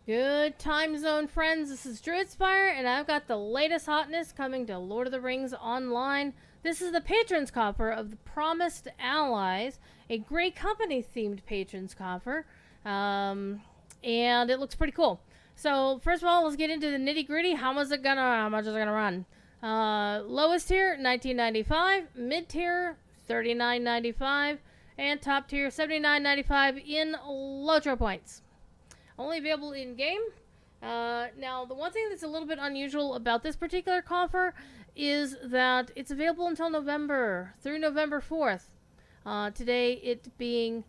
Good time zone, friends. This is Druidsfire, and I've got the latest hotness coming to Lord of the Rings Online. This is the Patron's Coffer of the Promised Allies, a Grey Company themed Patron's Coffer, and it looks pretty cool. So first of all, let's get into the nitty gritty. How much is it gonna run? Lowest tier $19.95, mid tier $39.95, and top tier $79.95 in LotRO points. Only available in game. Now, the one thing that's a little bit unusual about this particular coffer is that it's available until November, through November 4th. Today, it being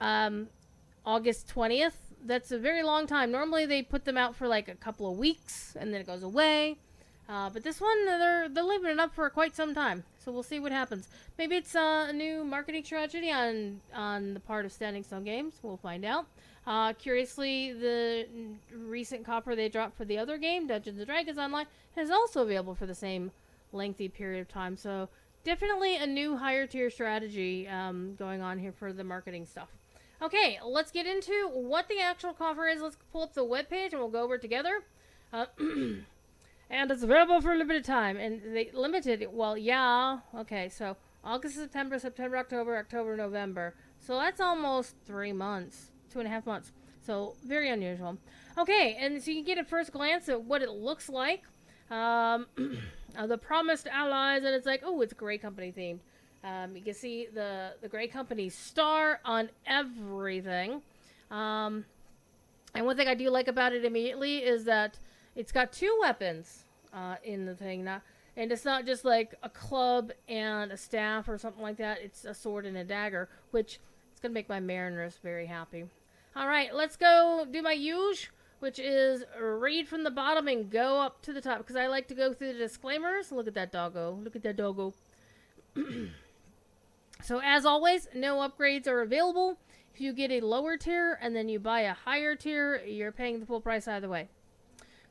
August 20th. That's a very long time. Normally, they put them out for like a couple of weeks, and then it goes away. But this one, they're leaving it up for quite some time. So we'll see what happens. Maybe it's a new marketing strategy on the part of Standing Stone Games. We'll find out. Curiously, the recent copper they dropped for the other game, Dungeons & Dragons Online, is also available for the same lengthy period of time. So definitely a new higher tier strategy going on here for the marketing stuff. Okay, let's get into what the actual coffer is. Let's pull up the webpage and we'll go over it together. And it's available for a limited time. And they limited it. Well, yeah. Okay, so August, September, October, November. So that's almost 3 months. 2.5 months. So, very unusual. Okay, and so you can get a first glance at what it looks like. The Promised Allies, and it's like, oh, it's Grey Company themed. You can see the Grey Company star on everything. And one thing I do like about it immediately is that it's got 2 weapons in the thing. And it's not just like a club and a staff or something like that. It's a sword and a dagger, which it's going to make my mariners very happy. Alright, let's go do my usual, which is read from the bottom and go up to the top. Because I like to go through the disclaimers. Look at that doggo. Look at that doggo. So, as always, no upgrades are available. If you get a lower tier and then you buy a higher tier, you're paying the full price either way.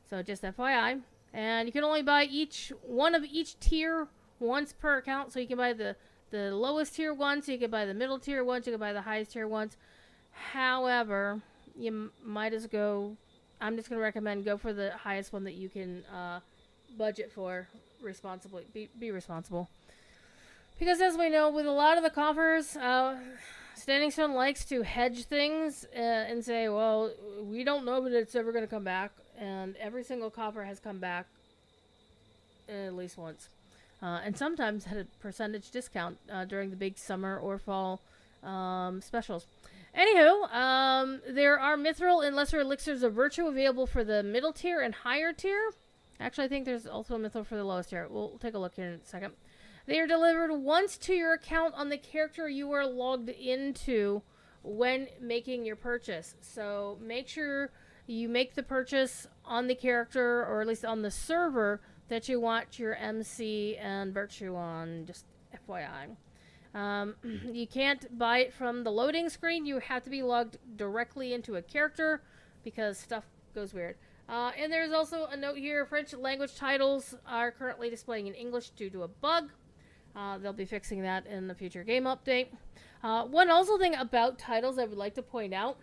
So, just FYI. And you can only buy one of each tier once per account. So, you can buy the lowest tier once, you can buy the middle tier once, you can buy the highest tier once. However, you might as go. I'm just going to recommend go for the highest one that you can budget for responsibly. Be responsible. Because as we know, with a lot of the coffers, Standing Stone likes to hedge things and say, well, we don't know that it's ever going to come back. And every single coffer has come back at least once. And sometimes at a percentage discount during the big summer or fall specials. Anywho, there are mithril and lesser elixirs of virtue available for the middle tier and higher tier. Actually, I think there's also a mithril for the lowest tier. We'll take a look here in a second. They are delivered once to your account on the character you are logged into when making your purchase. So make sure you make the purchase on the character, or at least on the server, that you want your MC and virtue on. Just FYI. You can't buy it from the loading screen. You have to be logged directly into a character because stuff goes weird. And there's also a note here. French language titles are currently displaying in English due to a bug. They'll be fixing that in the future game update. One also thing about titles I would like to point out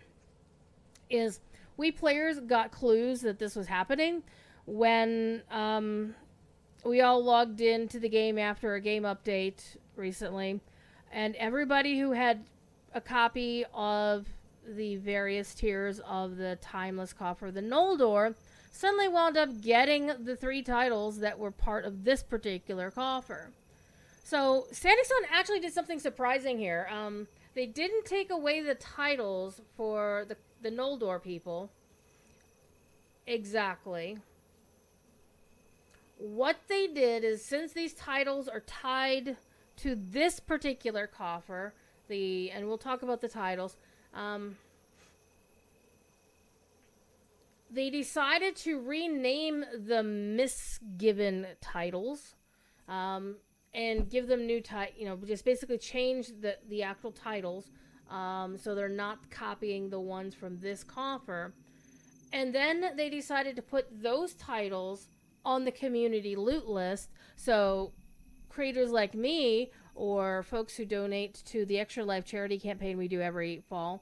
is we players got clues that this was happening when we all logged into the game after a game update recently. And everybody who had a copy of the various tiers of the Timeless Coffer, the Noldor, suddenly wound up getting the 3 titles that were part of this particular coffer. So, Standing Stone actually did something surprising here. They didn't take away the titles for the Noldor people. Exactly. What they did is, since these titles are tied to this particular coffer, and we'll talk about the titles, they decided to rename the misgiven titles, and give them new just basically change the actual titles, so they're not copying the ones from this coffer. And then they decided to put those titles on the community loot list, so creators like me or folks who donate to the Extra Life charity campaign we do every fall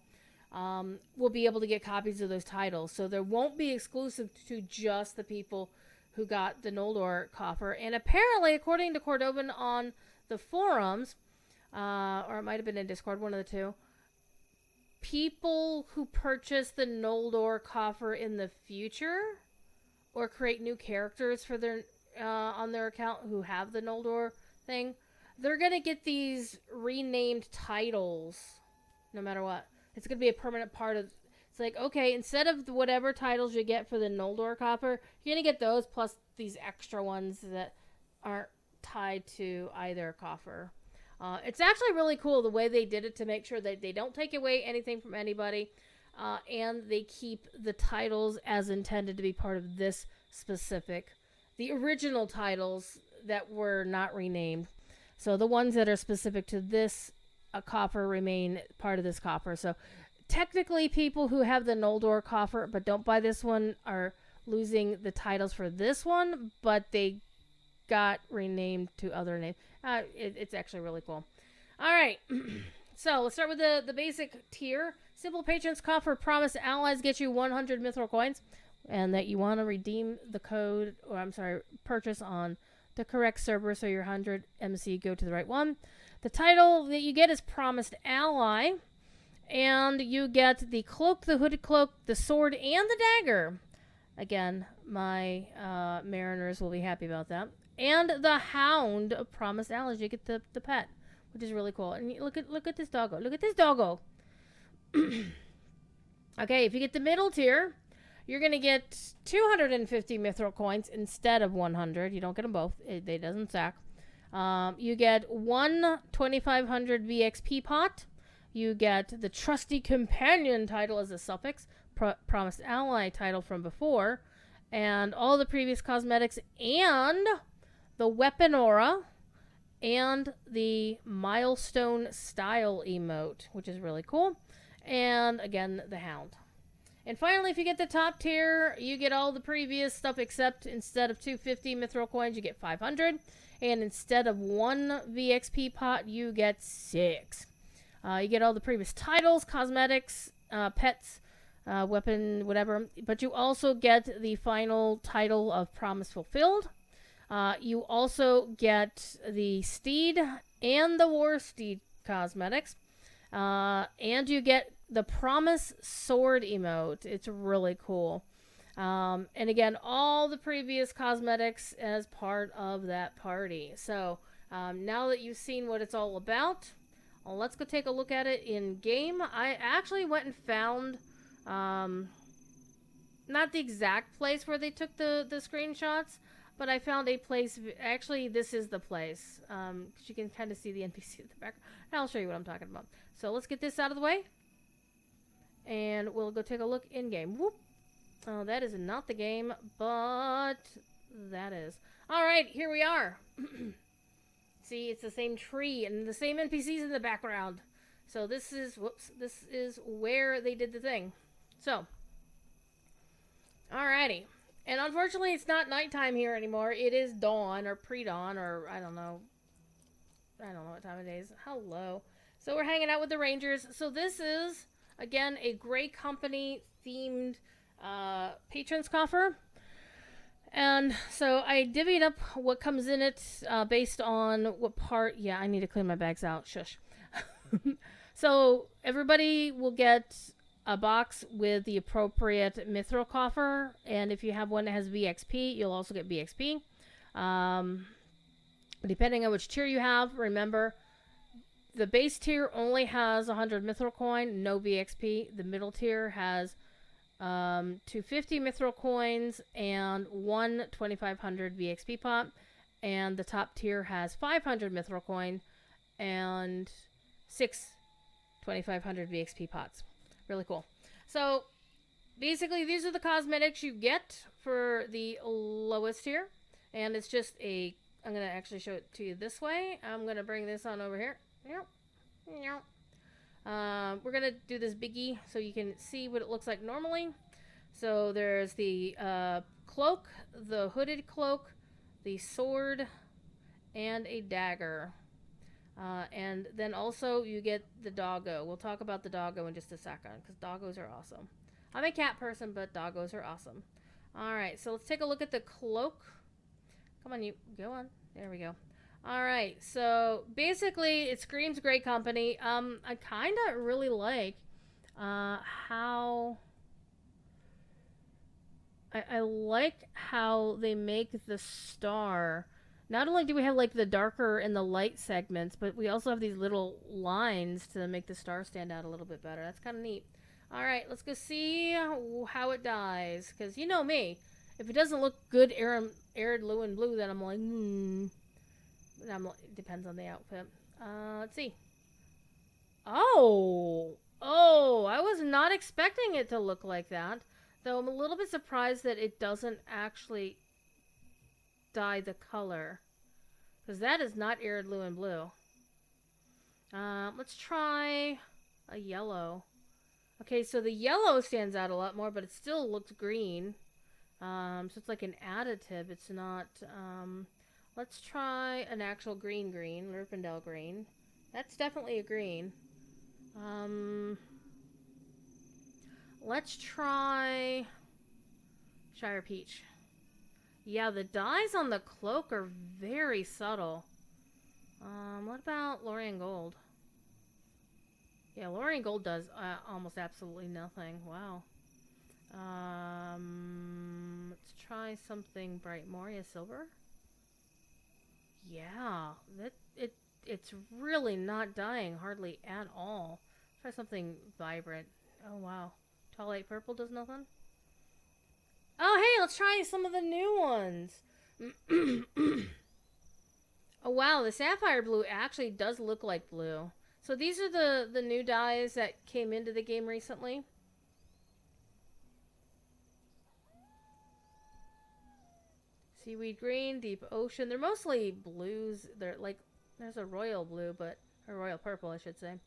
will be able to get copies of those titles. So there won't be exclusive to just the people who got the Noldor coffer. And apparently, according to Cordovan on the forums, or it might have been in Discord, one of the two, people who purchase the Noldor coffer in the future or create new characters for their on their account who have the Noldor thing, they're gonna get these renamed titles no matter what. It's gonna be a permanent part of. It's like, okay, instead of whatever titles you get for the Noldor coffer, you're gonna get those plus these extra ones that aren't tied to either coffer. It's actually really cool the way they did it to make sure that they don't take away anything from anybody, and they keep the titles as intended to be part of this specific, the original titles that were not renamed. So the ones that are specific to this coffer remain part of this coffer. So technically, people who have the Noldor coffer but don't buy this one are losing the titles for this one, but they got renamed to other names. It's actually really cool. All right. So let's start with the basic tier. Simple Patrons coffer promise allies get you 100 mithril coins, and that you want to redeem the code, or I'm sorry, purchase on the correct server, so your 100 MC go to the right one. The title that you get is Promised Ally, and you get the cloak, the hooded cloak, the sword, and the dagger. Again, my mariners will be happy about that. And the hound of Promised Allies. You get the pet, which is really cool. And look at this doggo. Look at this doggo. Okay, if you get the middle tier, you're going to get 250 mithril coins instead of 100. You don't get them both. They doesn't stack. You get one 2500 VXP pot. You get the Trusty Companion title as a suffix. Promised Ally title from before. And all the previous cosmetics and the weapon aura and the milestone style emote, which is really cool. And again, the hound. And finally, if you get the top tier, you get all the previous stuff except instead of 250 mithril coins, you get 500. And instead of one VXP pot, you get 6. You get all the previous titles, cosmetics, pets, weapon, whatever. But you also get the final title of Promise Fulfilled. You also get the steed and the war steed cosmetics. And you get the Promise Sword emote. It's really cool. And again, all the previous cosmetics as part of that party. So now that you've seen what it's all about, let's go take a look at it in game. I actually went and found not the exact place where they took the screenshots, but I found a place. Actually, this is the place. You can kind of see the NPC in the back. I'll show you what I'm talking about. So let's get this out of the way, and we'll go take a look in game. Whoop. Oh, that is not the game, but that is. All right, here we are. See, it's the same tree and the same NPCs in the background. So this is where they did the thing. So, alrighty. And unfortunately, it's not nighttime here anymore. It is dawn or pre-dawn or I don't know what time of day it is. Hello. So we're hanging out with the Rangers. So this is, again, a Grey Company themed Patrons coffer. And so I divvied up what comes in it based on what part. Yeah, I need to clean my bags out. Shush. So everybody will get a box with the appropriate mithril coffer. And if you have one that has VXP, you'll also get VXP. Depending on which tier you have, remember, the base tier only has 100 mithril coin, no VXP. The middle tier has 250 mithril coins and one 2500 VXP pot, and the top tier has 500 mithril coin and 6 2500 VXP pots. Really cool. So basically, these are the cosmetics you get for the lowest tier, and it's just a. I'm gonna actually show it to you this way. I'm gonna bring this on over here. We're gonna do this biggie so you can see what it looks like normally. So there's the cloak, the hooded cloak, the sword, and a dagger. And then also you get the doggo. We'll talk about the doggo in just a second because doggos are awesome. I'm a cat person, but doggos are awesome. All right, so let's take a look at the cloak. Come on, you go on. There we go. All right, so basically it screams great company. I kind of really like how I like how they make the star. Not only do we have like the darker and the light segments, but we also have these little lines to make the star stand out a little bit better. That's kind of neat. All right, let's go see how it dies. Because you know me. If it doesn't look good arid blue, then I'm like, it depends on the outfit. Let's see. Oh, I was not expecting it to look like that. Though I'm a little bit surprised that it doesn't actually dye the color. Because that is not arid blue. Let's try a yellow. Okay, so the yellow stands out a lot more, but it still looks green. So it's like an additive. It's not... let's try an actual green, Lurpendel green. That's definitely a green. Let's try Shire Peach. Yeah, the dyes on the cloak are very subtle. What about Lorien Gold? Yeah, Lorien Gold does almost absolutely nothing. Wow. Let's try something bright. Moria Silver? Yeah, it's really not dying hardly at all. Try something vibrant. Oh, wow. Twilight Purple does nothing? Oh, hey, let's try some of the new ones. Oh, wow, the Sapphire Blue actually does look like blue. So these are the new dyes that came into the game recently. Seaweed Green, Deep Ocean. They're mostly blues. They're like, there's a Royal Blue, or Royal Purple, I should say.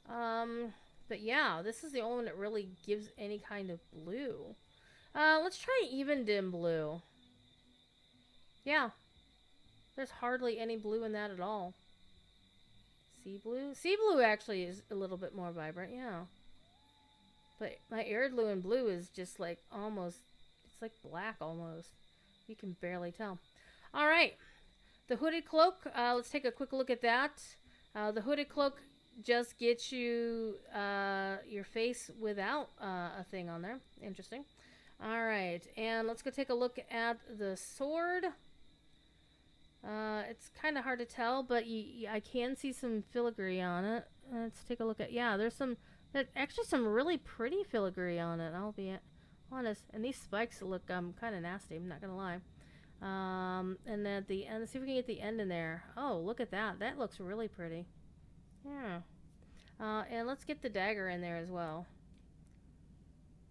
But yeah, this is the only one that really gives any kind of blue. Let's try Even Dim Blue. Yeah. There's hardly any blue in that at all. Sea Blue? Sea Blue actually is a little bit more vibrant, yeah. But my Arid Blue is just like almost, it's like black almost. You can barely tell. Alright. The Hooded Cloak, let's take a quick look at that. The Hooded Cloak just gets you your face without a thing on there. Interesting. Alright, and let's go take a look at the sword. It's kind of hard to tell, but I can see some filigree on it. Let's take a look at... Yeah, there's actually some really pretty filigree on it, I'll be honest. And these spikes look kind of nasty, I'm not going to lie. And then at the end, let's see if we can get the end in there. Oh, look at that. That looks really pretty. Yeah. And let's get the dagger in there as well.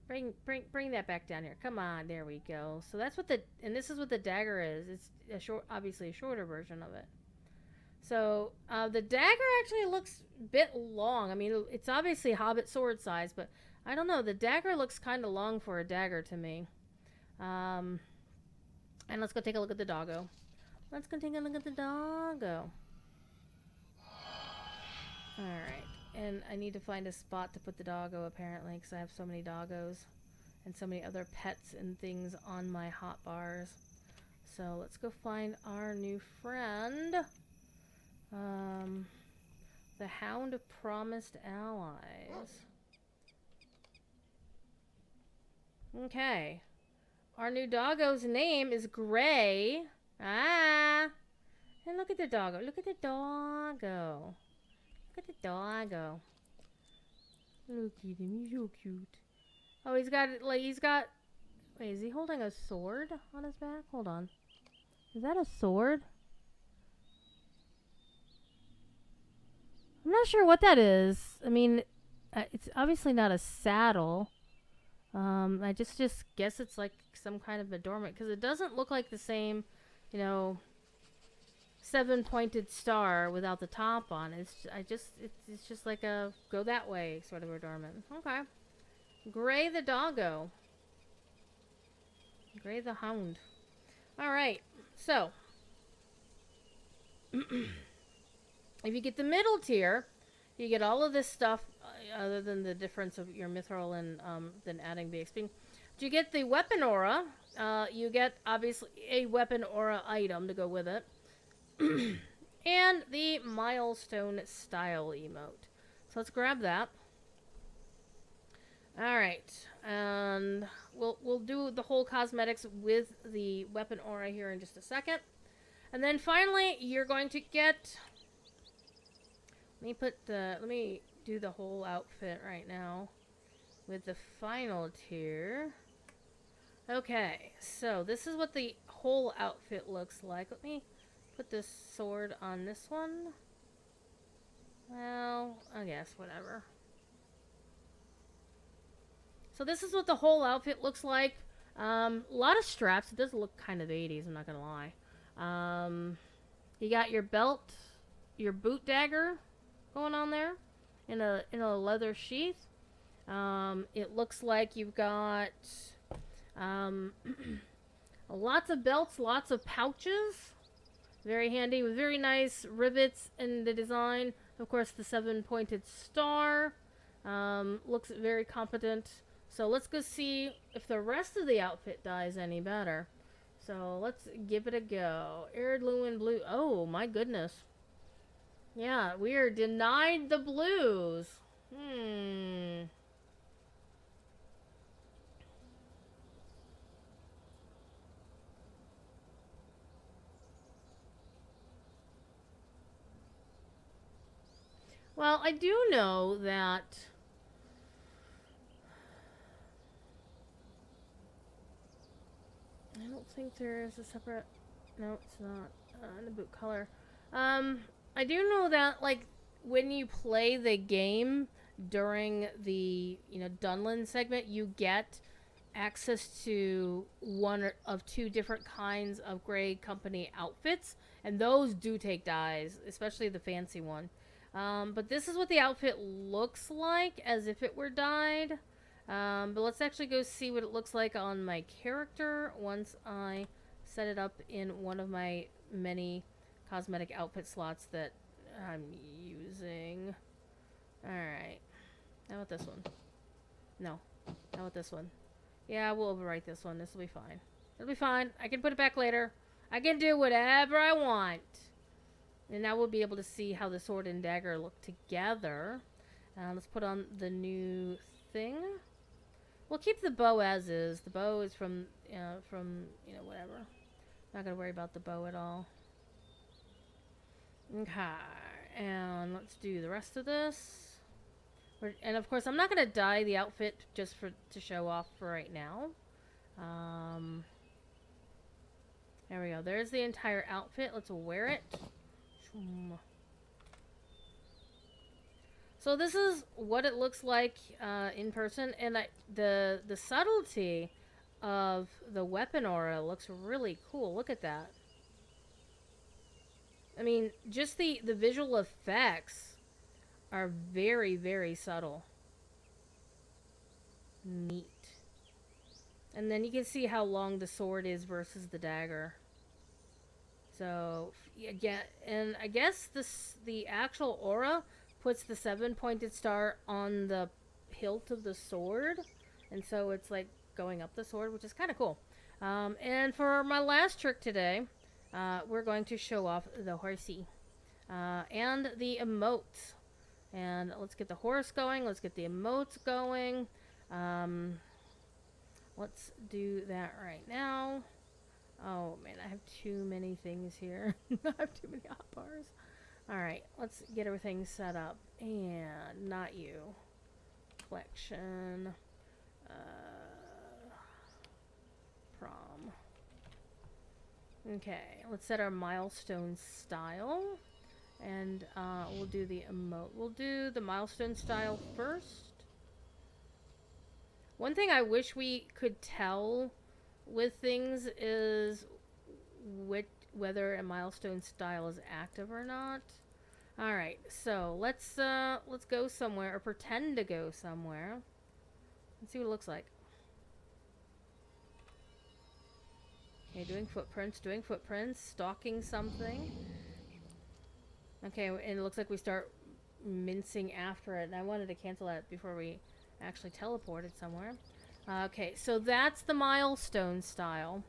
Bring that back down here. Come on, there we go. So that's what and this is what the dagger is. It's obviously a shorter version of it. So the dagger actually looks a bit long. I mean, it's obviously Hobbit sword size, but I don't know. The dagger looks kind of long for a dagger to me. And let's go take a look at the doggo. Let's go take a look at the doggo. All right. And I need to find a spot to put the doggo, apparently, because I have so many doggos and so many other pets and things on my hotbars. So let's go find our new friend. The Hound of Promised Allies. Okay. Our new doggo's name is Gray. Ah! And look at the doggo. Look at the doggo. Look at the doggo. Look at him, he's so cute. Oh, he's got... Wait, is he holding a sword on his back? Hold on. Is that a sword? I'm not sure what that is. I mean, it's obviously not a saddle. I just guess it's like some kind of adornment. Because it doesn't look like the same, you know... 7-pointed star without the top on. It's just like a go that way sort of adornment. Okay. Gray the doggo. Gray the hound. Alright. So. If you get the middle tier, you get all of this stuff, other than the difference of your mithril and then adding the XP. But you get the weapon aura. You get, obviously, a weapon aura item to go with it. And the milestone style emote. So let's grab that. Alright. And we'll do the whole cosmetics with the weapon aura here in just a second. And then finally, you're going to get... Let me do the whole outfit right now with the final tier. Okay, so this is what the whole outfit looks like. Let me put this sword on this one. Well, I guess, whatever. So this is what the whole outfit looks like. A lot of straps. It does look kind of 80s, I'm not gonna lie. You got your belt, your boot dagger going on there in a leather sheath. It looks like you've got lots of belts, lots of pouches. Very handy with very nice rivets in the design. Of course, the 7-pointed star looks very competent. So let's go see if the rest of the outfit dyes any better. So let's give it a go. Heirloom blue. Oh my goodness. Yeah, we are denied the blues. Well, I do know that... I don't think there is a separate... No, it's not. The boot color. I do know that, like, when you play the game during the, Dunland segment, you get access to one of two different kinds of Grey Company outfits, and those do take dyes, especially the fancy one. But this is what the outfit looks like, as if it were dyed. But let's actually go see what it looks like on my character once I set it up in one of my many cosmetic outfit slots that I'm using. Alright. How about this one? No. How about this one? Yeah, we'll overwrite this one. This will be fine. It'll be fine. I can put it back later. I can do whatever I want. And now we'll be able to see how the sword and dagger look together. Let's put on the new thing. We'll keep the bow as is. The bow is from whatever. Not gonna worry about the bow at all. Okay, and let's do the rest of this. And of course, I'm not gonna dye the outfit just to show off for right now. There we go. There's the entire outfit. Let's wear it. So this is what it looks like in person, and the subtlety of the weapon aura looks really cool. Look at that. I mean, just the visual effects are very, very subtle. Neat. And then you can see how long the sword is versus the dagger. So, again, and I guess the actual aura puts the 7-pointed star on the hilt of the sword. And so it's like going up the sword, which is kind of cool. And for my last trick today, we're going to show off the horsey and the emotes. And let's get the horse going. Let's get the emotes going. Let's do that right now. Oh, man, I have too many things here. I have too many hotbars. Alright, let's get everything set up. And not you. Collection. Prom. Okay, let's set our milestone style. And we'll do the emote. We'll do the milestone style first. One thing I wish we could tell with things is whether a milestone style is active or not. Alright, so let's go somewhere, or pretend to go somewhere. Let's see what it looks like. Okay, doing footprints, stalking something. Okay, and it looks like we start mincing after it. And I wanted to cancel that before we actually teleported somewhere. Okay, so that's the milestone style.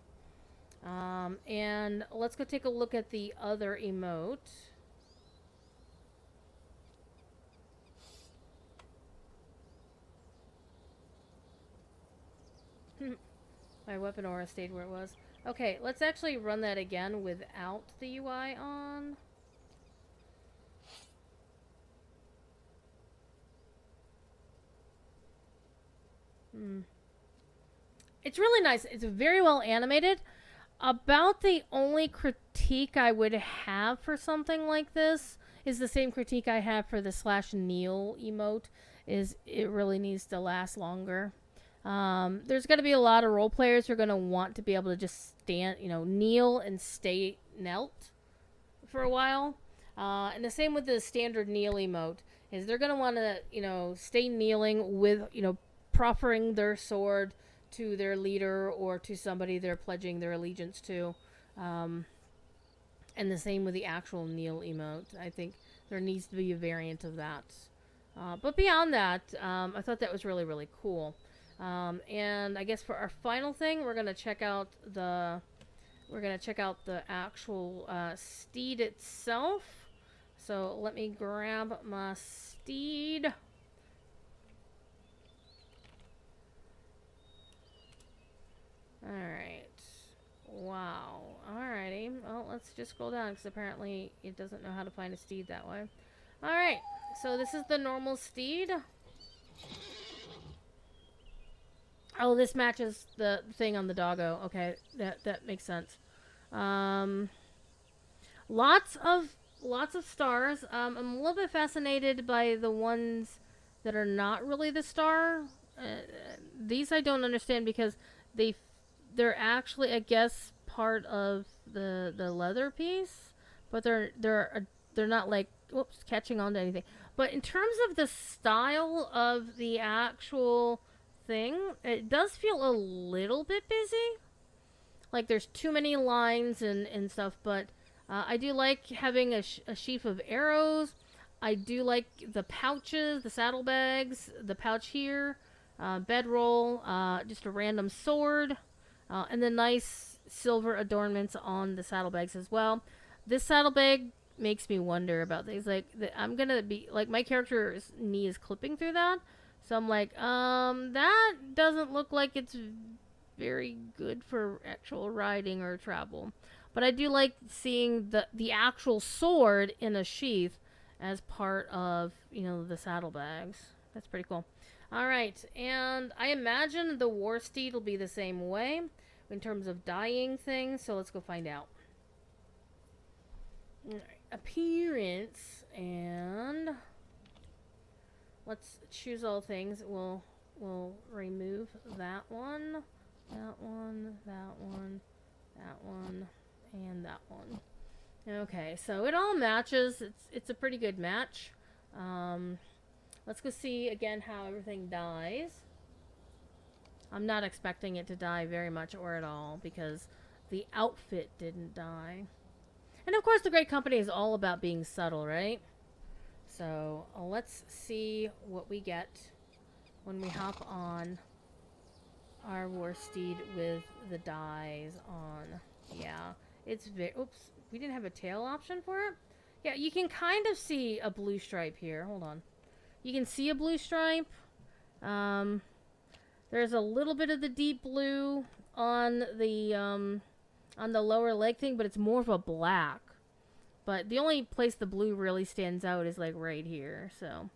And let's go take a look at the other emote. My weapon aura stayed where it was. Okay, let's actually run that again without the UI on. It's really nice. It's very well animated. About the only critique I would have for something like this is the same critique I have for the /kneel emote, is it really needs to last longer. There's going to be a lot of role players who are going to want to be able to just stand, kneel and stay knelt for a while. And the same with the standard kneel emote, is they're going to want to, stay kneeling with, proffering their sword to their leader or to somebody they're pledging their allegiance to. And the same with the actual kneel emote. I think there needs to be a variant of that. But beyond that, I thought that was really, really cool. And I guess for our final thing, we're gonna check out the actual steed itself. So let me grab my steed. Alright. Wow. Alrighty. Well, let's just scroll down because apparently it doesn't know how to find a steed that way. Alright. So this is the normal steed. Oh, this matches the thing on the doggo. Okay, that makes sense. Lots of stars. I'm a little bit fascinated by the ones that are not really the star. These I don't understand because they're actually, I guess, part of the leather piece, but they're not like, whoops, catching on to anything. But in terms of the style of the actual thing, it does feel a little bit busy. Like there's too many lines and stuff, but I do like having a sheaf of arrows. I do like the pouches, the saddlebags, the pouch here, bedroll, just a random sword, and the nice silver adornments on the saddlebags as well. This saddlebag makes me wonder about things. Like, I'm gonna be, like, my character's knee is clipping through that. So I'm like, that doesn't look like it's very good for actual riding or travel. But I do like seeing the actual sword in a sheath as part of, the saddlebags. That's pretty cool. Alright, and I imagine the war steed will be the same way in terms of dyeing things, so let's go find out. Alright, appearance, and let's choose all things. We'll remove that one, that one, that one, that one, and that one. Okay, so it all matches. It's a pretty good match. Let's go see again how everything dies. I'm not expecting it to die very much or at all because the outfit didn't die. And of course the Great Company is all about being subtle, right? So let's see what we get when we hop on our war steed with the dyes on. Yeah, it's very... Oops, we didn't have a tail option for it? Yeah, you can kind of see a blue stripe here. Hold on. You can see a blue stripe. There's a little bit of the deep blue on the lower leg thing, but it's more of a black. But the only place the blue really stands out is like right here. So,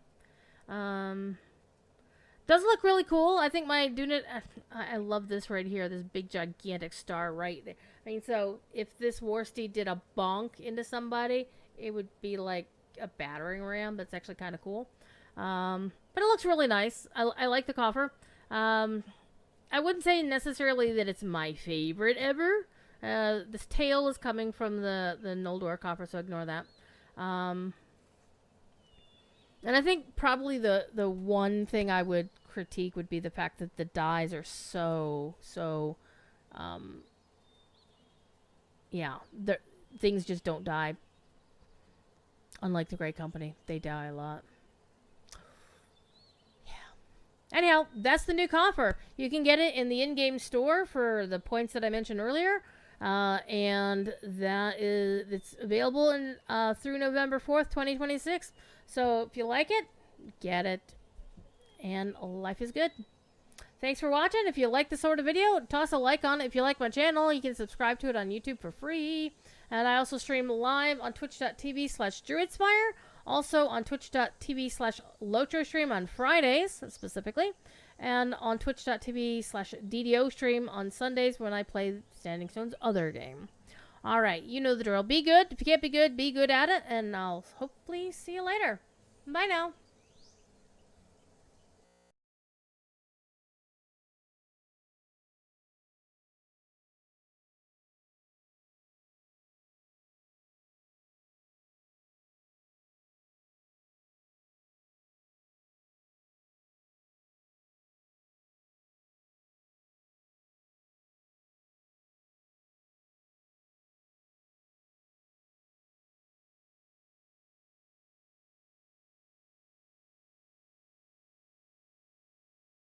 does look really cool. I think my Dúnedain, I love this right here. This big gigantic star right there. I mean, so if this war steed did a bonk into somebody, it would be like a battering ram. That's actually kind of cool. But it looks really nice. I like the coffer. I wouldn't say necessarily that it's my favorite ever. This tail is coming from the Noldor coffer, so ignore that. And I think probably the one thing I would critique would be the fact that the dyes are so yeah, things just don't dye Unlike the Great Company, they die a lot. Anyhow, that's the new Coffer. You can get it in the in-game store for the points that I mentioned earlier. And it's available through November 4th, 2026. So if you like it, get it. And life is good. Thanks for watching. If you like this sort of video, toss a like on it. If you like my channel, you can subscribe to it on YouTube for free. And I also stream live on twitch.tv/Druidsfire. Also on twitch.tv/LotRO's stream on Fridays, specifically. And on twitch.tv/DDO stream on Sundays when I play Standing Stone's other game. Alright, you know the drill. Be good. If you can't be good at it. And I'll hopefully see you later. Bye now.